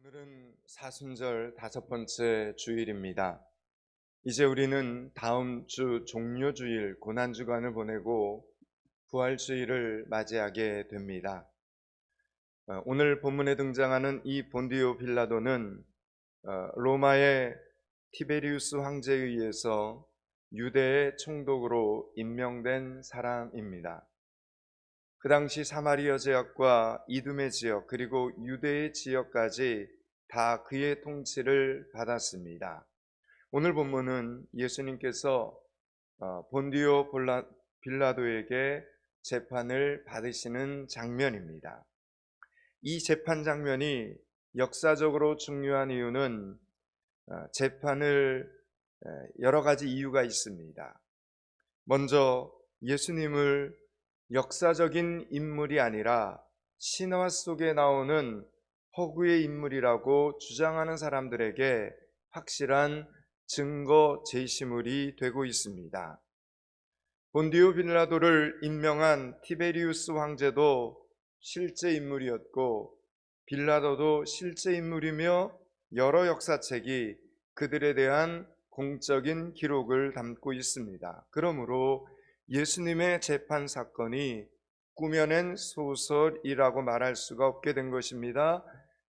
오늘은 사순절 5번째 주일입니다. 이제 우리는 다음 주 종료주일 고난주간을 보내고 부활주일을 맞이하게 됩니다. 오늘 본문에 등장하는 이 본디오 빌라도는 로마의 티베리우스 황제에 의해서 유대의 총독으로 임명된 사람입니다. 그 당시 사마리아 지역과 이두메 지역 그리고 유대의 지역까지 다 그의 통치를 받았습니다. 오늘 본문은 예수님께서 본디오 빌라도에게 재판을 받으시는 장면입니다. 이 재판 장면이 역사적으로 중요한 이유는 재판을 여러 가지 이유가 있습니다. 먼저 예수님을 역사적인 인물이 아니라 신화 속에 나오는 허구의 인물이라고 주장하는 사람들에게 확실한 증거 제시물이 되고 있습니다. 본디오 빌라도를 임명한 티베리우스 황제도 실제 인물이었고 빌라도도 실제 인물이며 여러 역사책이 그들에 대한 공적인 기록을 담고 있습니다. 그러므로 예수님의 재판 사건이 꾸며낸 소설이라고 말할 수가 없게 된 것입니다.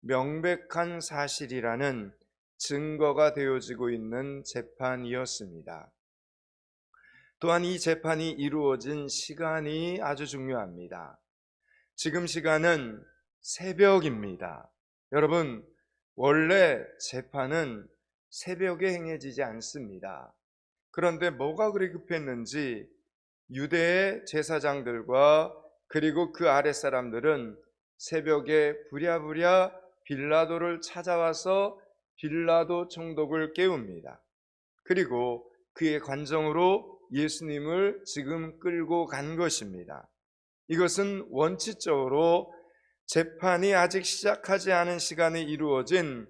명백한 사실이라는 증거가 되어지고 있는 재판이었습니다. 또한 이 재판이 이루어진 시간이 아주 중요합니다. 지금 시간은 새벽입니다. 여러분, 원래 재판은 새벽에 행해지지 않습니다. 그런데 뭐가 그리 급했는지 유대의 제사장들과 그리고 그 아랫사람들은 새벽에 부랴부랴 빌라도를 찾아와서 빌라도 총독을 깨웁니다. 그리고 그의 관정으로 예수님을 지금 끌고 간 것입니다. 이것은 원칙적으로 재판이 아직 시작하지 않은 시간에 이루어진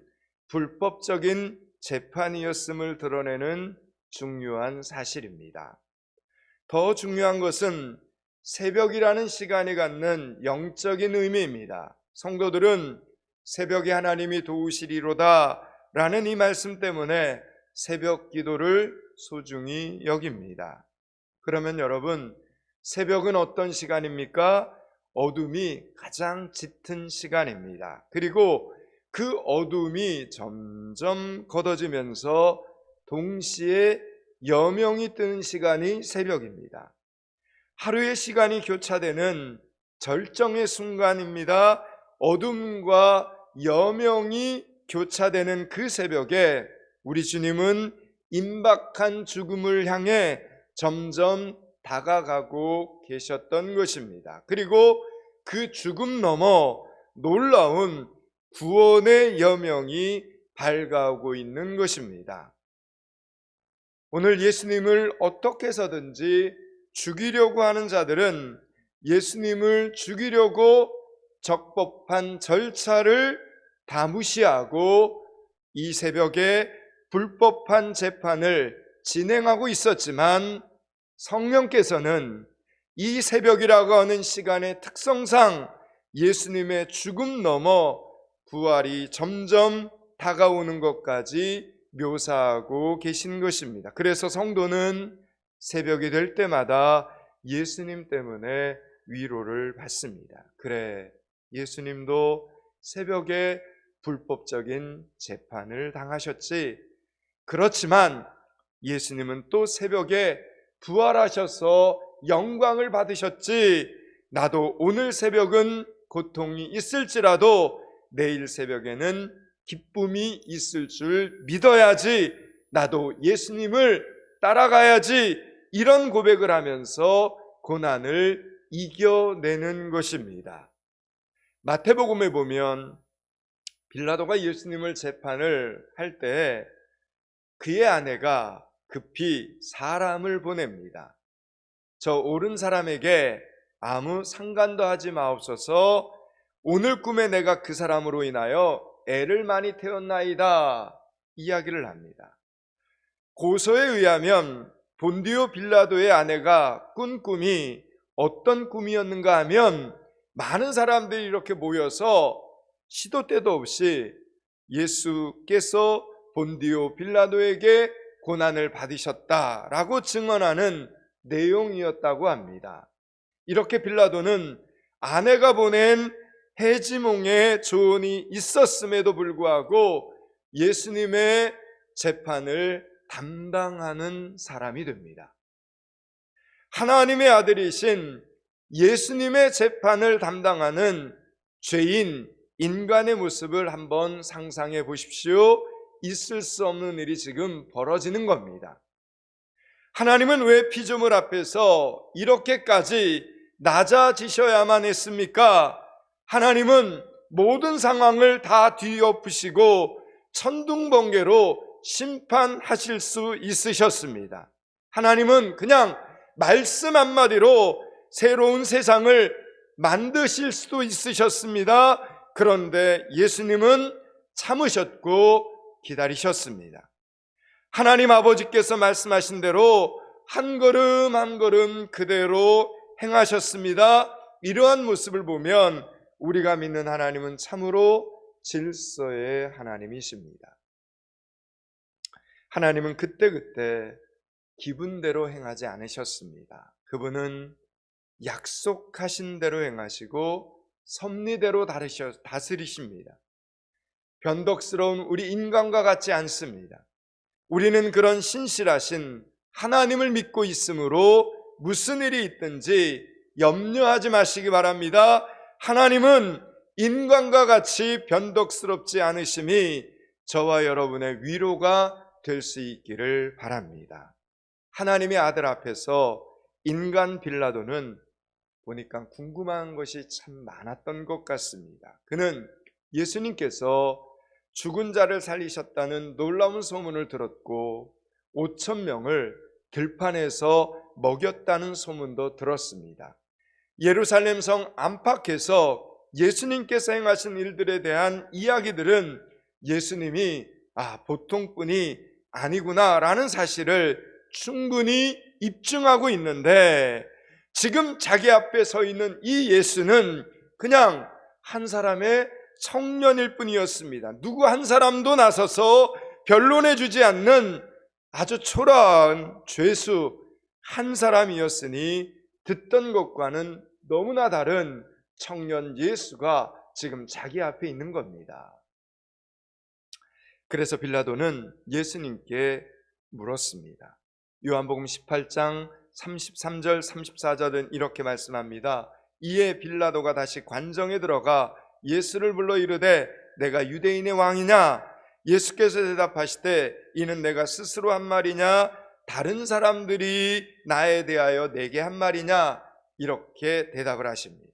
불법적인 재판이었음을 드러내는 중요한 사실입니다. 더 중요한 것은 새벽이라는 시간이 갖는 영적인 의미입니다. 성도들은 새벽에 하나님이 도우시리로다 라는 이 말씀 때문에 새벽 기도를 소중히 여깁니다. 그러면 여러분, 새벽은 어떤 시간입니까? 어둠이 가장 짙은 시간입니다. 그리고 그 어둠이 점점 걷어지면서 동시에 여명이 뜨는 시간이 새벽입니다. 하루의 시간이 교차되는 절정의 순간입니다. 어둠과 여명이 교차되는 그 새벽에 우리 주님은 임박한 죽음을 향해 점점 다가가고 계셨던 것입니다. 그리고 그 죽음 너머 놀라운 구원의 여명이 밝아오고 있는 것입니다. 오늘 예수님을 어떻게 해서든지 죽이려고 하는 자들은 예수님을 죽이려고 적법한 절차를 다 무시하고 이 새벽에 불법한 재판을 진행하고 있었지만 성령께서는 이 새벽이라고 하는 시간의 특성상 예수님의 죽음 넘어 부활이 점점 다가오는 것까지 묘사하고 계신 것입니다. 그래서 성도는 새벽이 될 때마다 예수님 때문에 위로를 받습니다. 그래, 예수님도 새벽에 불법적인 재판을 당하셨지. 그렇지만 예수님은 또 새벽에 부활하셔서 영광을 받으셨지. 나도 오늘 새벽은 고통이 있을지라도 내일 새벽에는 기쁨이 있을 줄 믿어야지. 나도 예수님을 따라가야지. 이런 고백을 하면서 고난을 이겨내는 것입니다. 마태복음에 보면 빌라도가 예수님을 재판을 할 때 그의 아내가 급히 사람을 보냅니다. 저 옳은 사람에게 아무 상관도 하지 마옵소서. 오늘 꿈에 내가 그 사람으로 인하여 애를 많이 태웠나이다 이야기를 합니다. 고서에 의하면 본디오 빌라도의 아내가 꾼 꿈이 어떤 꿈이었는가 하면 많은 사람들이 이렇게 모여서 시도 때도 없이 예수께서 본디오 빌라도에게 고난을 받으셨다라고 증언하는 내용이었다고 합니다. 이렇게 빌라도는 아내가 보낸 해지몽의 조언이 있었음에도 불구하고 예수님의 재판을 담당하는 사람이 됩니다. 하나님의 아들이신 예수님의 재판을 담당하는 죄인, 인간의 모습을 한번 상상해 보십시오. 있을 수 없는 일이 지금 벌어지는 겁니다. 하나님은 왜 피조물 앞에서 이렇게까지 낮아지셔야만 했습니까? 하나님은 모든 상황을 다 뒤엎으시고 천둥번개로 심판하실 수 있으셨습니다. 하나님은 그냥 말씀 한마디로 새로운 세상을 만드실 수도 있으셨습니다. 그런데 예수님은 참으셨고 기다리셨습니다. 하나님 아버지께서 말씀하신 대로 한 걸음 한 걸음 그대로 행하셨습니다. 이러한 모습을 보면 우리가 믿는 하나님은 참으로 질서의 하나님이십니다. 하나님은 그때그때 기분대로 행하지 않으셨습니다. 그분은 약속하신 대로 행하시고 섭리대로 다스리십니다. 변덕스러운 우리 인간과 같지 않습니다. 우리는 그런 신실하신 하나님을 믿고 있으므로 무슨 일이 있든지 염려하지 마시기 바랍니다. 하나님은 인간과 같이 변덕스럽지 않으심이 저와 여러분의 위로가 될 수 있기를 바랍니다. 하나님의 아들 앞에서 인간 빌라도는 보니까 궁금한 것이 참 많았던 것 같습니다. 그는 예수님께서 죽은 자를 살리셨다는 놀라운 소문을 들었고 5,000명을 들판에서 먹였다는 소문도 들었습니다. 예루살렘 성 안팎에서 예수님께서 행하신 일들에 대한 이야기들은 예수님이 보통 분이 아니구나 라는 사실을 충분히 입증하고 있는데, 지금 자기 앞에 서 있는 이 예수는 그냥 한 사람의 청년일 뿐이었습니다. 누구 한 사람도 나서서 변론해 주지 않는 아주 초라한 죄수 한 사람이었으니 듣던 것과는 너무나 다른 청년 예수가 지금 자기 앞에 있는 겁니다. 그래서 빌라도는 예수님께 물었습니다. 요한복음 18장 33절 34절은 이렇게 말씀합니다. 이에 빌라도가 다시 관정에 들어가 예수를 불러 이르되 내가 유대인의 왕이냐? 예수께서 대답하시되 이는 내가 스스로 한 말이냐 다른 사람들이 나에 대하여 내게 한 말이냐? 이렇게 대답을 하십니다.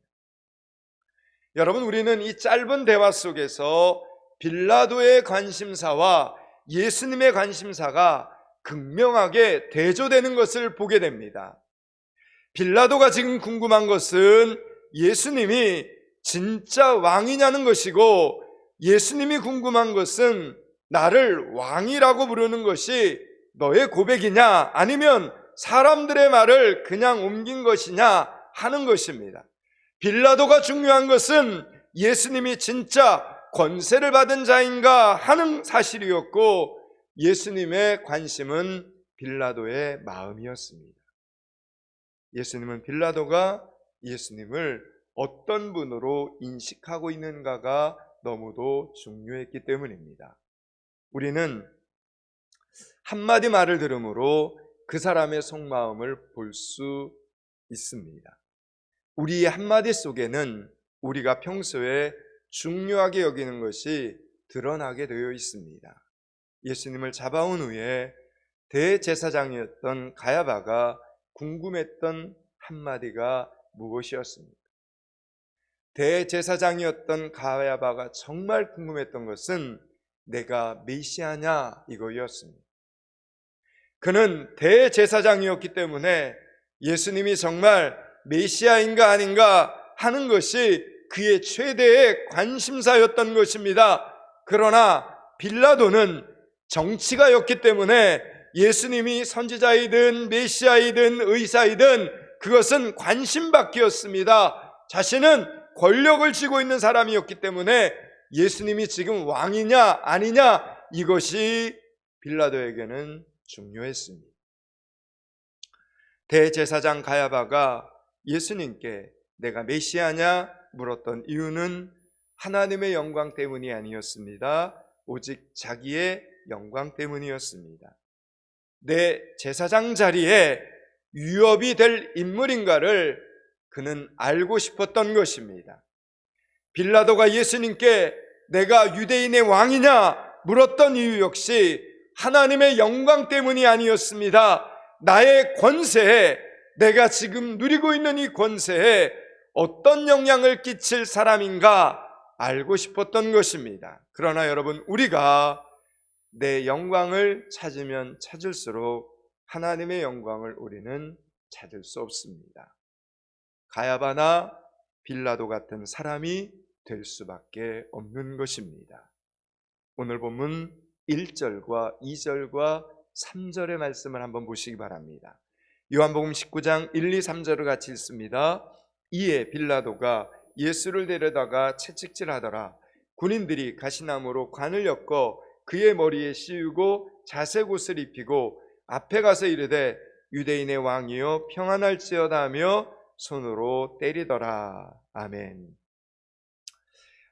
여러분, 우리는 이 짧은 대화 속에서 빌라도의 관심사와 예수님의 관심사가 극명하게 대조되는 것을 보게 됩니다. 빌라도가 지금 궁금한 것은 예수님이 진짜 왕이냐는 것이고, 예수님이 궁금한 것은 나를 왕이라고 부르는 것이 너의 고백이냐 아니면 사람들의 말을 그냥 옮긴 것이냐 하는 것입니다. 빌라도가 중요한 것은 예수님이 진짜 권세를 받은 자인가 하는 사실이었고, 예수님의 관심은 빌라도의 마음이었습니다. 예수님은 빌라도가 예수님을 어떤 분으로 인식하고 있는가가 너무도 중요했기 때문입니다. 우리는 한마디 말을 들음으로 그 사람의 속마음을 볼 수 있습니다. 우리의 한마디 속에는 우리가 평소에 중요하게 여기는 것이 드러나게 되어 있습니다. 예수님을 잡아온 후에 대제사장이었던 가야바가 궁금했던 한마디가 무엇이었습니까? 대제사장이었던 가야바가 정말 궁금했던 것은 내가 메시아냐 이거였습니다. 그는 대제사장이었기 때문에 예수님이 정말 메시아인가 아닌가 하는 것이 그의 최대의 관심사였던 것입니다. 그러나 빌라도는 정치가였기 때문에 예수님이 선지자이든 메시아이든 의사이든 그것은 관심밖이었습니다. 자신은 권력을 쥐고 있는 사람이었기 때문에 예수님이 지금 왕이냐 아니냐, 이것이 빌라도에게는 중요했습니다. 대제사장 가야바가 예수님께 내가 메시아냐 물었던 이유는 하나님의 영광 때문이 아니었습니다. 오직 자기의 영광 때문이었습니다. 내 제사장 자리에 위협이 될 인물인가를 그는 알고 싶었던 것입니다. 빌라도가 예수님께 내가 유대인의 왕이냐 물었던 이유 역시 하나님의 영광 때문이 아니었습니다. 나의 권세에, 내가 지금 누리고 있는 이 권세에 어떤 영향을 끼칠 사람인가 알고 싶었던 것입니다. 그러나 여러분, 우리가 내 영광을 찾으면 찾을수록 하나님의 영광을 우리는 찾을 수 없습니다. 가야바나 빌라도 같은 사람이 될 수밖에 없는 것입니다. 오늘 본문 1절과 2절과 3절의 말씀을 한번 보시기 바랍니다. 요한복음 19장 1, 2, 3절을 같이 읽습니다. 이에 빌라도가 예수를 데려다가 채찍질하더라. 군인들이 가시나무로 관을 엮어 그의 머리에 씌우고 자색 옷을 입히고 앞에 가서 이르되 유대인의 왕이여 평안할지어다 하며 손으로 때리더라. 아멘.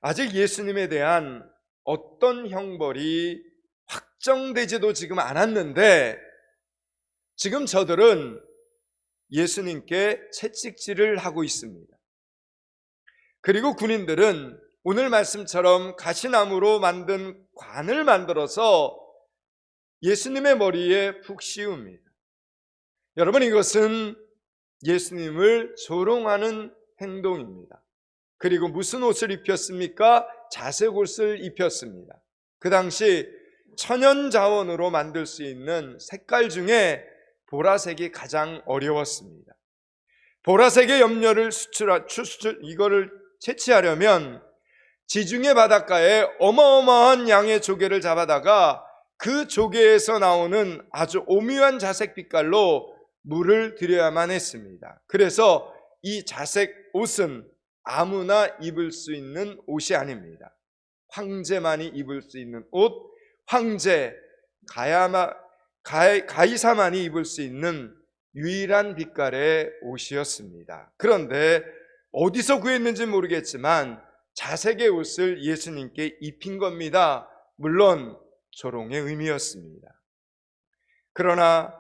아직 예수님에 대한 어떤 형벌이 확정되지도 지금 않았는데 지금 저들은 예수님께 채찍질을 하고 있습니다. 그리고 군인들은 오늘 말씀처럼 가시나무로 만든 관을 만들어서 예수님의 머리에 푹 씌웁니다. 여러분, 이것은 예수님을 조롱하는 행동입니다. 그리고 무슨 옷을 입혔습니까? 자색 옷을 입혔습니다. 그 당시 천연자원으로 만들 수 있는 색깔 중에 보라색이 가장 어려웠습니다. 보라색의 염료를 이거를 채취하려면 지중해 바닷가에 어마어마한 양의 조개를 잡아다가 그 조개에서 나오는 아주 오묘한 자색 빛깔로 물을 들여야만 했습니다. 그래서 이 자색 옷은 아무나 입을 수 있는 옷이 아닙니다. 황제만이 입을 수 있는 옷, 황제, 가이사만이 입을 수 있는 유일한 빛깔의 옷이었습니다. 그런데 어디서 구했는지 모르겠지만 자색의 옷을 예수님께 입힌 겁니다. 물론 조롱의 의미였습니다. 그러나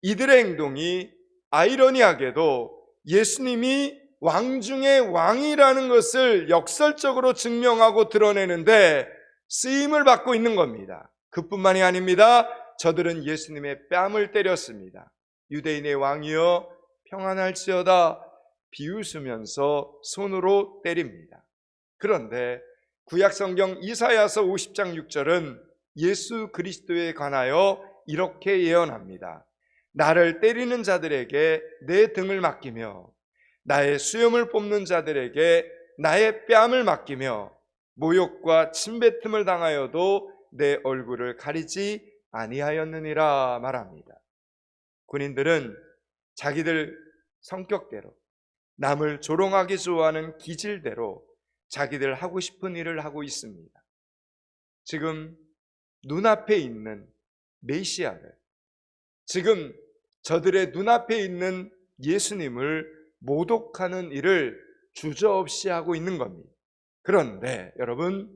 이들의 행동이 아이러니하게도 예수님이 왕 중의 왕이라는 것을 역설적으로 증명하고 드러내는데 쓰임을 받고 있는 겁니다. 그뿐만이 아닙니다. 저들은 예수님의 뺨을 때렸습니다. 유대인의 왕이여 평안할지어다 비웃으면서 손으로 때립니다. 그런데 구약성경 이사야서 50장 6절은 예수 그리스도에 관하여 이렇게 예언합니다. 나를 때리는 자들에게 내 등을 맡기며 나의 수염을 뽑는 자들에게 나의 뺨을 맡기며 모욕과 침뱉음을 당하여도 내 얼굴을 가리지 아니하였느니라 말합니다. 군인들은 자기들 성격대로, 남을 조롱하기 좋아하는 기질대로 자기들 하고 싶은 일을 하고 있습니다. 지금 눈앞에 있는 메시아를, 지금 저들의 눈앞에 있는 예수님을 모독하는 일을 주저없이 하고 있는 겁니다. 그런데 여러분,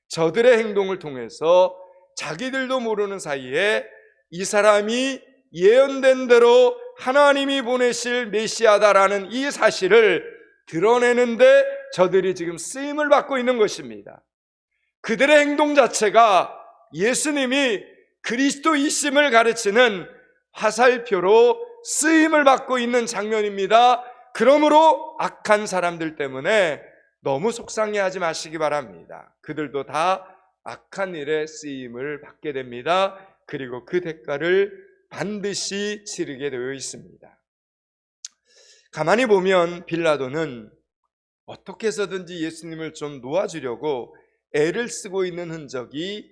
저들의 행동을 통해서 자기들도 모르는 사이에 이 사람이 예언된 대로 하나님이 보내실 메시아다라는 이 사실을 드러내는데 저들이 지금 쓰임을 받고 있는 것입니다. 그들의 행동 자체가 예수님이 그리스도이심을 가르치는 화살표로 쓰임을 받고 있는 장면입니다. 그러므로 악한 사람들 때문에 너무 속상해하지 마시기 바랍니다. 그들도 다 악한 일에 쓰임을 받게 됩니다. 그리고 그 대가를 반드시 치르게 되어 있습니다. 가만히 보면 빌라도는 어떻게 해서든지 예수님을 좀 놓아주려고 애를 쓰고 있는 흔적이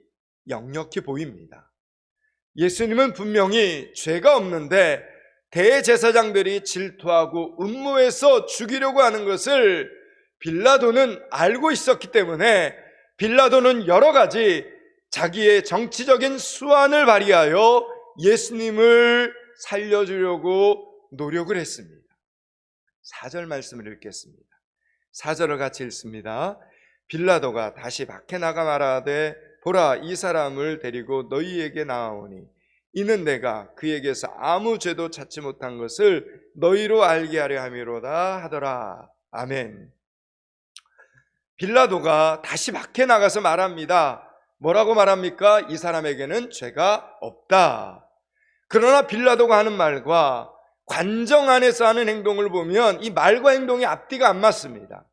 역력히 보입니다. 예수님은 분명히 죄가 없는데 대제사장들이 질투하고 음모해서 죽이려고 하는 것을 빌라도는 알고 있었기 때문에 빌라도는 여러 가지 자기의 정치적인 수완을 발휘하여 예수님을 살려주려고 노력을 했습니다. 4절 말씀을 읽겠습니다. 4절을 같이 읽습니다. 빌라도가 다시 밖에 나가 말하되 보라, 이 사람을 데리고 너희에게 나아오니 이는 내가 그에게서 아무 죄도 찾지 못한 것을 너희로 알게 하려 함이로다 하더라. 아멘. 빌라도가 다시 밖에 나가서 말합니다. 뭐라고 말합니까? 이 사람에게는 죄가 없다. 그러나 빌라도가 하는 말과 관정 안에서 하는 행동을 보면 이 말과 행동이 앞뒤가 안 맞습니다.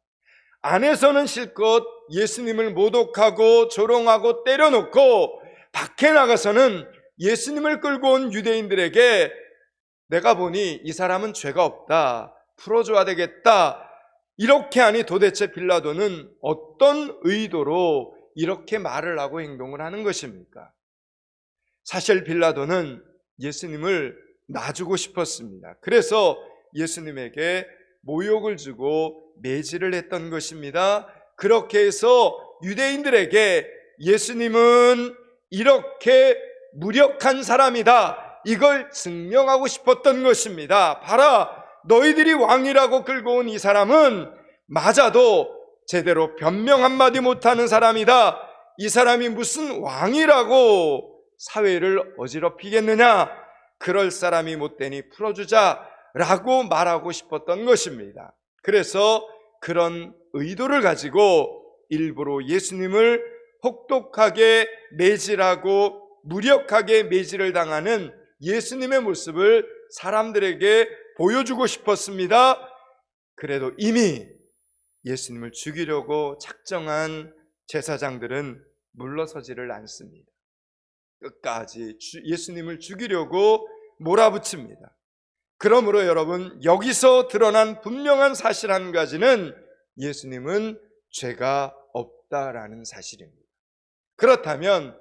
안에서는 실컷 예수님을 모독하고 조롱하고 때려놓고 밖에 나가서는 예수님을 끌고 온 유대인들에게 내가 보니 이 사람은 죄가 없다, 풀어줘야 되겠다, 이렇게 하니 도대체 빌라도는 어떤 의도로 이렇게 말을 하고 행동을 하는 것입니까? 사실 빌라도는 예수님을 놔주고 싶었습니다. 그래서 예수님에게 모욕을 주고 매질을 했던 것입니다. 그렇게 해서 유대인들에게 예수님은 이렇게 무력한 사람이다, 이걸 증명하고 싶었던 것입니다. 봐라, 너희들이 왕이라고 끌고 온 이 사람은 맞아도 제대로 변명 한마디 못하는 사람이다. 이 사람이 무슨 왕이라고 사회를 어지럽히겠느냐? 그럴 사람이 못되니 풀어주자라고 말하고 싶었던 것입니다. 그래서 그런 의도를 가지고 일부러 예수님을 혹독하게 매질하고 무력하게 매질을 당하는 예수님의 모습을 사람들에게 보여주고 싶었습니다. 그래도 이미 예수님을 죽이려고 작정한 제사장들은 물러서지를 않습니다. 끝까지 예수님을 죽이려고 몰아붙입니다. 그러므로 여러분, 여기서 드러난 분명한 사실 한 가지는 예수님은 죄가 없다라는 사실입니다. 그렇다면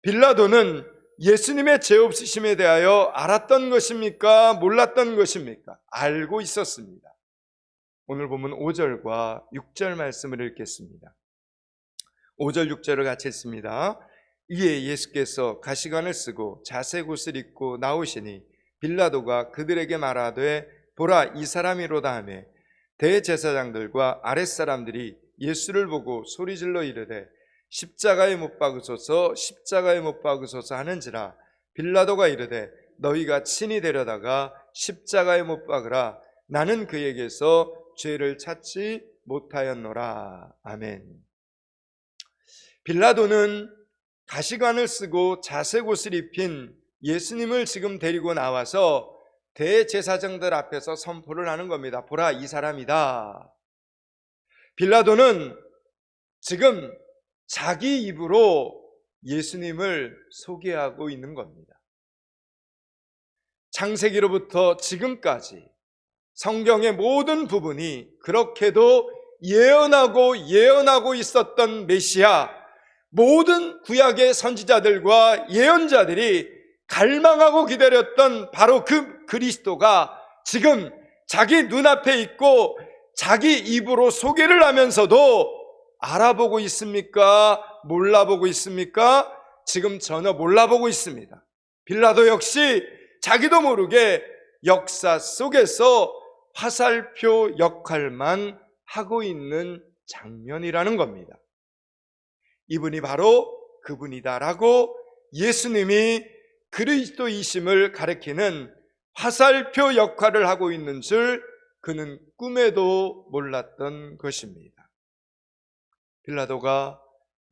빌라도는 예수님의 죄 없으심에 대하여 알았던 것입니까? 몰랐던 것입니까? 알고 있었습니다. 오늘 보면 5절과 6절 말씀을 읽겠습니다. 5절 6절을 같이 읽습니다. 이에 예수께서 가시관을 쓰고 자색 옷을 입고 나오시니 빌라도가 그들에게 말하되 보라, 이 사람이로다 하매 대제사장들과 아랫사람들이 예수를 보고 소리질러 이르되 십자가에 못 박으소서, 십자가에 못 박으소서 하는지라. 빌라도가 이르되 너희가 친히 데려다가 십자가에 못 박으라. 나는 그에게서 죄를 찾지 못하였노라. 아멘. 빌라도는 가시관을 쓰고 자색 옷을 입힌 예수님을 지금 데리고 나와서 대제사장들 앞에서 선포를 하는 겁니다. 보라, 이 사람이다. 빌라도는 지금 자기 입으로 예수님을 소개하고 있는 겁니다. 창세기로부터 지금까지 성경의 모든 부분이 그렇게도 예언하고 있었던 메시아, 모든 구약의 선지자들과 예언자들이 갈망하고 기다렸던 바로 그 그리스도가 지금 자기 눈앞에 있고 자기 입으로 소개를 하면서도 알아보고 있습니까? 몰라보고 있습니까? 지금 전혀 몰라보고 있습니다. 빌라도 역시 자기도 모르게 역사 속에서 화살표 역할만 하고 있는 장면이라는 겁니다. 이분이 바로 그분이다라고 예수님이 그리스도이심을 가리키는 화살표 역할을 하고 있는 줄 그는 꿈에도 몰랐던 것입니다. 빌라도가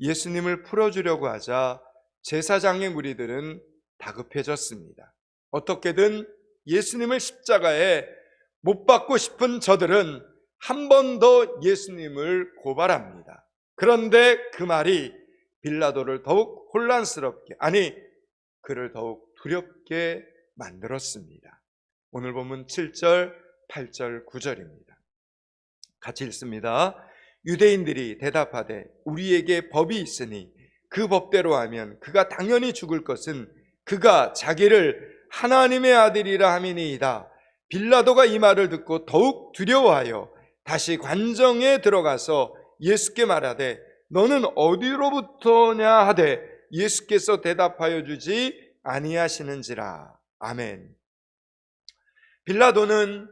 예수님을 풀어주려고 하자 제사장의 무리들은 다급해졌습니다. 어떻게든 예수님을 십자가에 못 박고 싶은 저들은 한 번 더 예수님을 고발합니다. 그런데 그 말이 빌라도를 더욱 혼란스럽게, 아니 그를 더욱 두렵게 만들었습니다. 오늘 보면 7절, 8절, 9절입니다. 같이 읽습니다. 유대인들이 대답하되 우리에게 법이 있으니 그 법대로 하면 그가 당연히 죽을 것은 그가 자기를 하나님의 아들이라 함이니이다. 빌라도가 이 말을 듣고 더욱 두려워하여 다시 관정에 들어가서 예수께 말하되 너는 어디로부터냐 하되 예수께서 대답하여 주지 아니하시는지라. 아멘. 빌라도는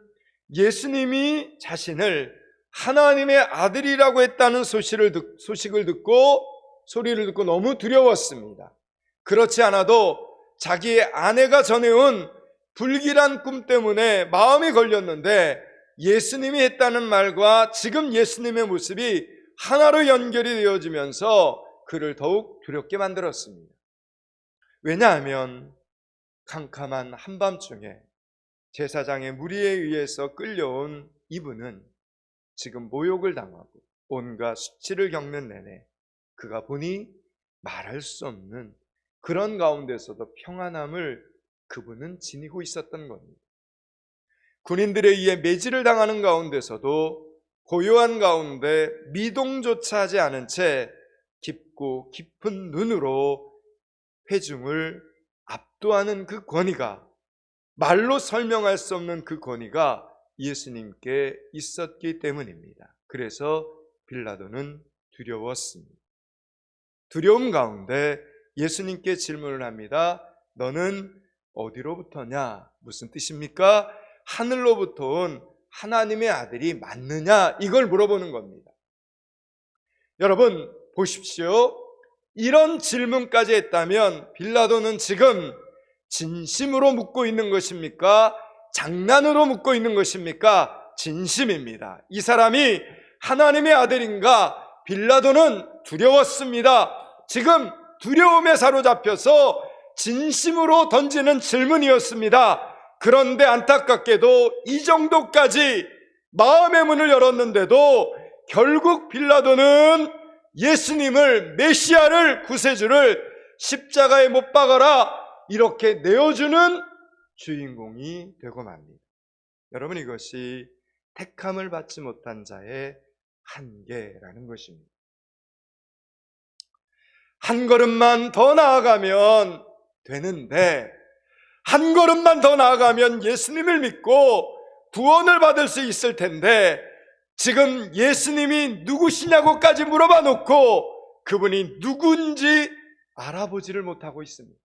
예수님이 자신을 하나님의 아들이라고 했다는 소리를 듣고 너무 두려웠습니다. 그렇지 않아도 자기의 아내가 전해온 불길한 꿈 때문에 마음이 걸렸는데 예수님이 했다는 말과 지금 예수님의 모습이 하나로 연결이 되어지면서 그를 더욱 두렵게 만들었습니다. 왜냐하면 캄캄한 한밤중에 제사장의 무리에 의해서 끌려온 이분은 지금 모욕을 당하고 온갖 수치를 겪는 내내 그가 보니 말할 수 없는 그런 가운데서도 평안함을 그분은 지니고 있었던 겁니다. 군인들에 의해 매질을 당하는 가운데서도 고요한 가운데 미동조차 하지 않은 채 깊고 깊은 눈으로 회중을 압도하는 그 권위가, 말로 설명할 수 없는 그 권위가 예수님께 있었기 때문입니다. 그래서 빌라도는 두려웠습니다. 두려움 가운데 예수님께 질문을 합니다. 너는 어디로부터냐? 무슨 뜻입니까? 하늘로부터 온 하나님의 아들이 맞느냐? 이걸 물어보는 겁니다. 여러분 보십시오. 이런 질문까지 했다면 빌라도는 지금 진심으로 묻고 있는 것입니까? 장난으로 묻고 있는 것입니까? 진심입니다. 이 사람이 하나님의 아들인가? 빌라도는 두려웠습니다. 지금 두려움에 사로잡혀서 진심으로 던지는 질문이었습니다. 그런데 안타깝게도 이 정도까지 마음의 문을 열었는데도 결국 빌라도는 예수님을, 메시아를, 구세주를 십자가에 못 박아라 이렇게 내어주는 주인공이 되고 맙니다. 여러분, 이것이 택함을 받지 못한 자의 한계라는 것입니다. 한 걸음만 더 나아가면 되는데, 한 걸음만 더 나아가면 예수님을 믿고 구원을 받을 수 있을 텐데, 지금 예수님이 누구시냐고까지 물어봐 놓고 그분이 누군지 알아보지를 못하고 있습니다.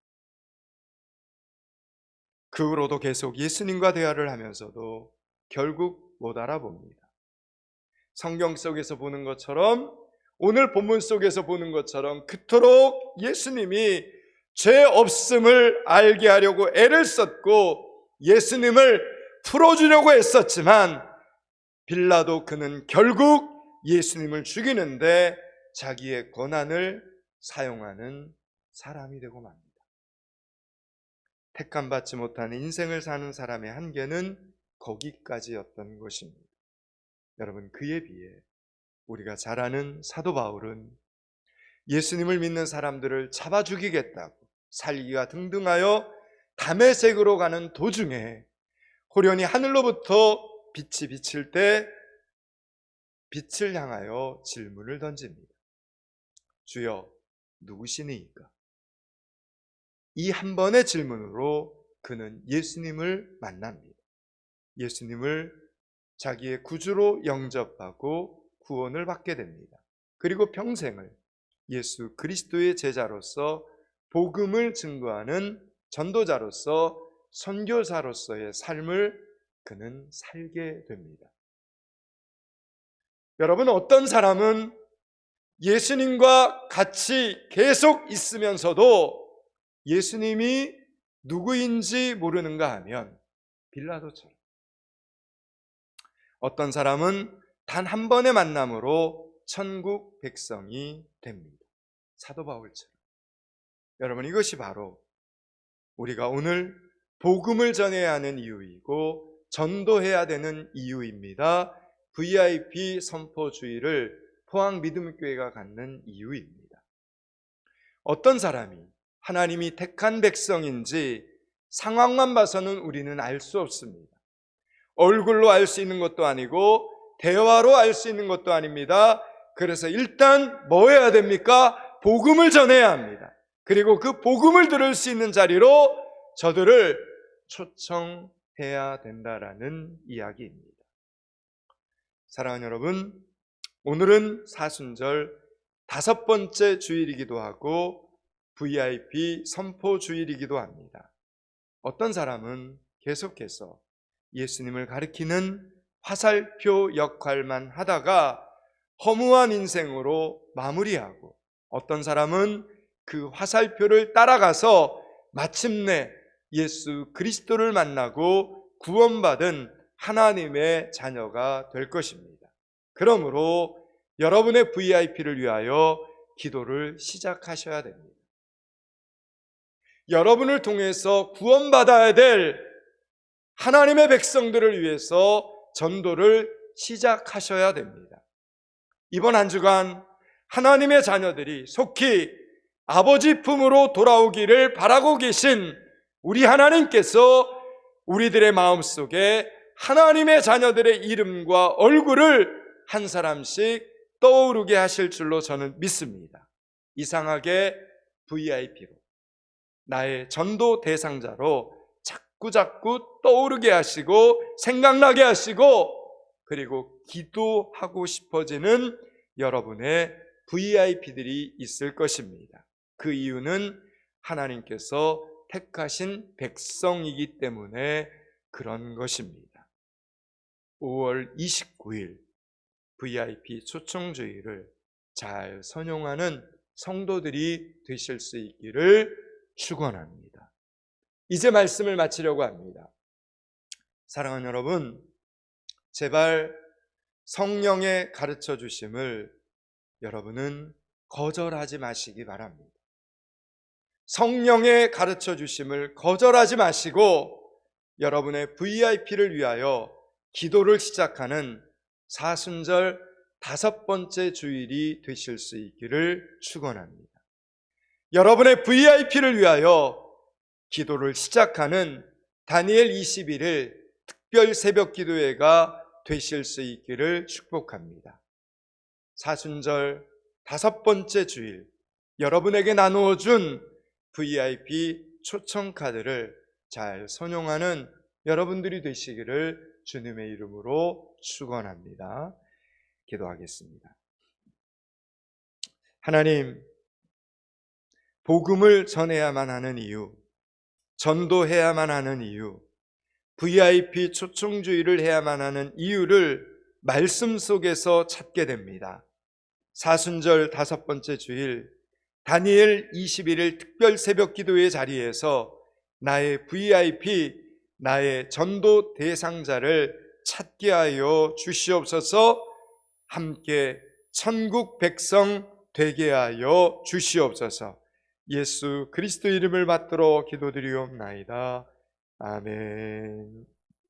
그 후로도 계속 예수님과 대화를 하면서도 결국 못 알아봅니다. 성경 속에서 보는 것처럼, 오늘 본문 속에서 보는 것처럼 그토록 예수님이 죄 없음을 알게 하려고 애를 썼고 예수님을 풀어주려고 했었지만 빌라도 그는 결국 예수님을 죽이는데 자기의 권한을 사용하는 사람이 되고 맙니다. 택함받지 못한 인생을 사는 사람의 한계는 거기까지였던 것입니다. 여러분, 그에 비해 우리가 잘 아는 사도 바울은 예수님을 믿는 사람들을 잡아 죽이겠다고 살기가 등등하여 다메섹으로 가는 도중에 호련히 하늘로부터 빛이 비칠 때 빛을 향하여 질문을 던집니다. 주여, 누구시니이까? 이 한 번의 질문으로 그는 예수님을 만납니다. 예수님을 자기의 구주로 영접하고 구원을 받게 됩니다. 그리고 평생을 예수 그리스도의 제자로서 복음을 증거하는 전도자로서 선교사로서의 삶을 그는 살게 됩니다. 여러분, 어떤 사람은 예수님과 같이 계속 있으면서도 예수님이 누구인지 모르는가 하면 빌라도처럼, 어떤 사람은 단 한 번의 만남으로 천국 백성이 됩니다. 사도 바울처럼. 여러분, 이것이 바로 우리가 오늘 복음을 전해야 하는 이유이고 전도해야 되는 이유입니다. VIP 선포주의를 포항 믿음교회가 갖는 이유입니다. 어떤 사람이 하나님이 택한 백성인지 상황만 봐서는 우리는 알 수 없습니다. 얼굴로 알 수 있는 것도 아니고 대화로 알 수 있는 것도 아닙니다. 그래서 일단 뭐 해야 됩니까? 복음을 전해야 합니다. 그리고 그 복음을 들을 수 있는 자리로 저들을 초청해야 된다라는 이야기입니다. 사랑하는 여러분, 오늘은 사순절 5번째 주일이기도 하고 VIP 선포 주일이기도 합니다. 어떤 사람은 계속해서 예수님을 가리키는 화살표 역할만 하다가 허무한 인생으로 마무리하고, 어떤 사람은 그 화살표를 따라가서 마침내 예수 그리스도를 만나고 구원받은 하나님의 자녀가 될 것입니다. 그러므로 여러분의 VIP를 위하여 기도를 시작하셔야 됩니다. 여러분을 통해서 구원받아야 될 하나님의 백성들을 위해서 전도를 시작하셔야 됩니다. 이번 한 주간 하나님의 자녀들이 속히 아버지 품으로 돌아오기를 바라고 계신 우리 하나님께서 우리들의 마음속에 하나님의 자녀들의 이름과 얼굴을 한 사람씩 떠오르게 하실 줄로 저는 믿습니다. 이상하게 VIP로, 나의 전도 대상자로 자꾸 떠오르게 하시고 생각나게 하시고, 그리고 기도하고 싶어지는 여러분의 VIP들이 있을 것입니다. 그 이유는 하나님께서 택하신 백성이기 때문에 그런 것입니다. 5월 29일 VIP 초청주의를 잘 선용하는 성도들이 되실 수 있기를 축원합니다. 이제 말씀을 마치려고 합니다. 사랑하는 여러분, 제발 성령의 가르쳐 주심을 여러분은 거절하지 마시기 바랍니다. 성령의 가르쳐 주심을 거절하지 마시고 여러분의 VIP를 위하여 기도를 시작하는 사순절 5번째 주일이 되실 수 있기를 축원합니다. 여러분의 VIP를 위하여 기도를 시작하는 다니엘 21일 특별 새벽 기도회가 되실 수 있기를 축복합니다. 사순절 5번째 주일, 여러분에게 나누어 준 VIP 초청 카드를 잘 선용하는 여러분들이 되시기를 주님의 이름으로 축원합니다. 기도하겠습니다. 하나님, 복음을 전해야만 하는 이유, 전도해야만 하는 이유, VIP 초청주의를 해야만 하는 이유를 말씀 속에서 찾게 됩니다. 사순절 5번째 주일 다니엘 21일 특별 새벽 기도의 자리에서 나의 VIP, 나의 전도 대상자를 찾게 하여 주시옵소서. 함께 천국 백성 되게 하여 주시옵소서. 예수 그리스도 이름을 받들어 기도드리옵나이다. 아멘.